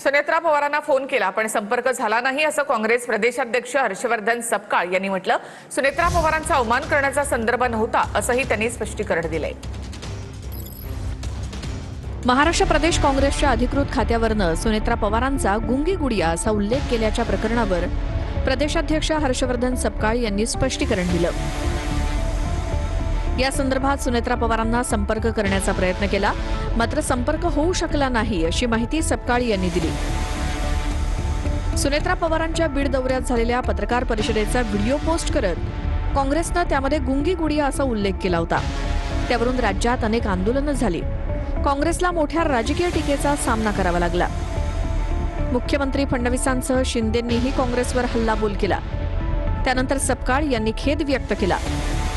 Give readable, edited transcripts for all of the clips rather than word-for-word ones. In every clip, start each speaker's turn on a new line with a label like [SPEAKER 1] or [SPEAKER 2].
[SPEAKER 1] सुनेत्रा पवारांना फोन केला पण संपर्क झाला नाही असं काँग्रेस प्रदेशाध्यक्ष हर्षवर्धन सपकाळ यांनी म्हटलं। सुनेत्रा पवारांचा अवमान करण्याचा संदर्भ नव्हता असंही त्यांनी स्पष्टीकरण दिलंय।
[SPEAKER 2] महाराष्ट्र प्रदेश काँग्रेसच्या अधिकृत खात्यावरनं सुनेत्रा पवारांचा गुंगी गुडिया असा उल्लेख केल्याच्या प्रकरणावर प्रदेशाध्यक्ष हर्षवर्धन सपकाळ यांनी स्पष्टीकरण दिलं। या संदर्भात सुनेत्रा पवारांना संपर्क करण्याचा प्रयत्न केला, मात्र संपर्क होऊ शकला नाही अशी माहिती सपकाळ यांनी दिली। सुनेत्रा पवारांच्या बीड दौऱ्यात झालेल्या पत्रकार परिषदेचा व्हिडिओ पोस्ट करत काँग्रेसनं त्यामध्ये गुंगी गुडिया असा उल्लेख केला होता। त्यावरून राज्यात अनेक आंदोलनं झाली। काँग्रेसला मोठ्या राजकीय टीकेचा सामना करावा लागला। मुख्यमंत्री फडणवीसांसह शिंदेंनीही काँग्रेसवर हल्लाबोल केला। त्यानंतर सपकाळ यांनी खेद व्यक्त केला।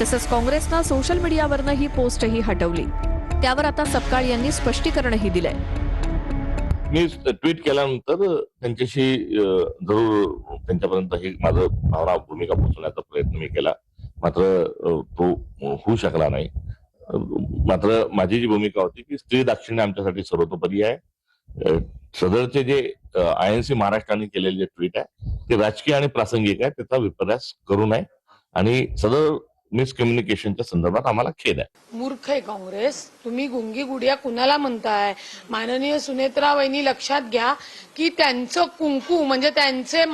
[SPEAKER 2] तसंच काँग्रेसनं सोशल मीडियावरनं ही पोस्टही हटवली। त्यावर आता सपकाळ यांनी स्पष्टीकरणही दिलंय।
[SPEAKER 3] मी ट्विट केल्यानंतर त्यांच्याशी जरूर त्यांच्यापर्यंत ही माझं भावना भूमिका पोहोचवण्याचा प्रयत्न मी केला, मात्र तो होऊ शकला नाही। मात्र माझी जी भूमिका होती की स्त्री दाक्षिण्य आमच्यासाठी सर्वतोपरी आहे। सदरचे जे INC महाराष्ट्राने केलेले जे ट्विट आहे ते राजकीय आणि प्रासंगिक आहे, त्याचा विपर्यास करू नये आणि सदर मिसकम्युनिकेशनच्या संदर्भात आम्हाला खेद आहे।
[SPEAKER 4] मूर्ख आहे काँग्रेस, तुम्ही गुंगी गुडिया कुणाला म्हणताय? माननीय सुनेत्रा वहिनी लक्षात घ्या की त्यांचं कुंकू म्हणजे त्यांचे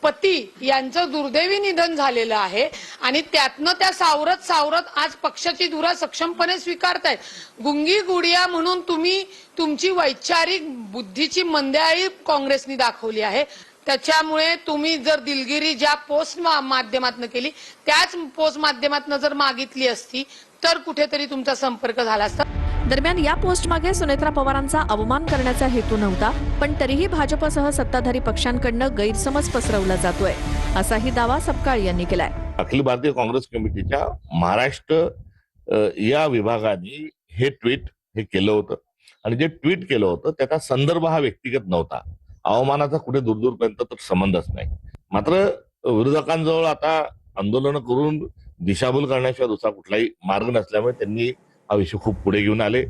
[SPEAKER 4] पती यांचं दुर्दैवी निधन झालेलं आहे आणि त्यातनं त्या सावरत सावरत आज पक्षाची धुरा सक्षमपणे स्वीकारतायत। गुंगी गुडिया म्हणून तुम्ही तुमची वैचारिक बुद्धीची मंद्याळी काँग्रेसनी दाखवली आहे। त्याच्यामुळे तुम्ही जर दिलगिरी ज्या पोस्ट माध्यमातून केली त्याच पोस्ट माध्यमातून जर मागितली असती तर कुठेतरी तुमचा संपर्क झाला असता।
[SPEAKER 2] दरम्यान या पोस्ट मागे सुनेत्रा पवारांचा अवमान करण्याचा हेतू नव्हता, पण तरीही भाजपसह सत्ताधारी पक्षांकडनं गैरसमज पसरवला जातोय असाही दावा सपकाळ यांनी केलाय।
[SPEAKER 3] अखिल भारतीय काँग्रेस कमिटीच्या महाराष्ट्र या विभागाने हे ट्विट केलं होतं आणि जे ट्विट केलं होतं त्याचा संदर्भ हा व्यक्तिगत नव्हता। अवमानाचा कुठे दूरपर्यंत तर संबंधच नाही। मात्र विरोधकांजवळ आता आंदोलन करून दिशाभूल करण्याशिवाय दुसरा कुठलाही मार्ग नसल्यामुळे त्यांनी हा विषय खूप पुढे घेऊन आले।